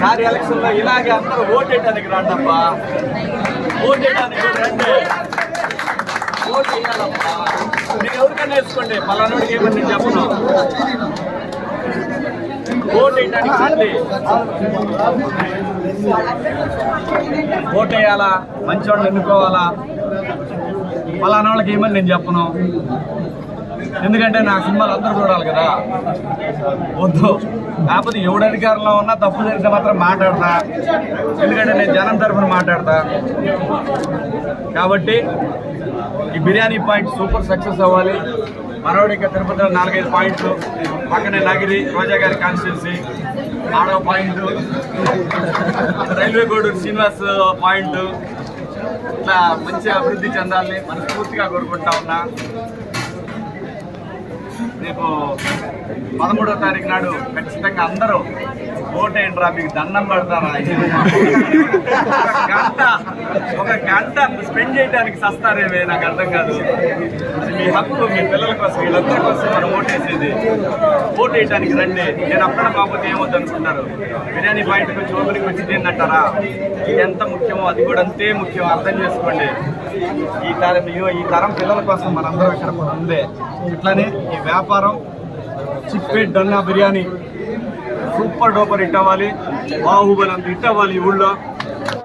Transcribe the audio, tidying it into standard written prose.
సారి election లో ఇలాగే అందరూ ఓటేయడానికి రాండబ్బా, ఓటేయడానికి రండి, ఓటు వేయాలబ్బా. మీరు ఎవరికైనా వేసుకోండి, పలానోడికి ఏమని నేను చెప్పను. ఓటు వేయడానికి రండి, ఓటు వేయాలా, మంచి వాళ్ళని ఎన్నుకోవాలా. పలానా వాళ్ళకి ఏమని నేను చెప్పను, ఎందుకంటే నా సినిమాలు అందరూ చూడాలి కదా. వద్దు, కాకపోతే ఎవడు అధికారంలో ఉన్నా తప్పు జరిగితే మాత్రం మాట్లాడతా, ఎందుకంటే నేను జనం తరఫున మాట్లాడతా. కాబట్టి ఈ బిర్యానీ పాయింట్ సూపర్ సక్సెస్ అవ్వాలి. మనోడు ఇంకా తిరుపతిలో 4-5 పాయింట్లు, పక్కనే నగిరి రోజా గారి కాన్స్టిట్యున్సీ ఆడవ point, railway Gudur Srinivas point, ఇట్లా మంచి అభివృద్ధి చెందాలని మనస్ఫూర్తిగా కోరుకుంటా ఉన్నా. రేపు 13వ తారీఖు నాడు ఖచ్చితంగా అందరూ ఓటేయండిరా, మీకు దండం పడతారా. ఒక గంట స్పెండ్ చేయడానికి సస్తారేమే, నాకు అర్థం కాదు. మీ హక్కు, మీ పిల్లల కోసం, వీళ్ళందరి కోసం మనం ఓటేసేది. ఓటేయడానికి రండి. నేను అక్కడ కాకపోతే ఏమవుతుంది అనుకుంటారు, బిర్యానీ పాయింట్కి వచ్చి ఓపెనింగ్ వచ్చి తిన్నట్టారా. ఇది ఎంత ముఖ్యమో అది కూడా అంతే ముఖ్యం, అర్థం చేసుకోండి. ఈ తరం పిల్లల కోసం మనందరం ఇక్కడ ఉందే. ఇట్లానే ఈ వ్యాపారం చిప్పేట్ డన్నా బిర్యానీ సూపర్ డూపర్ హిట్ అవ్వాలి, బాహుబలి అంత హిట్ అవ్వాలి ఈ ఊళ్ళో.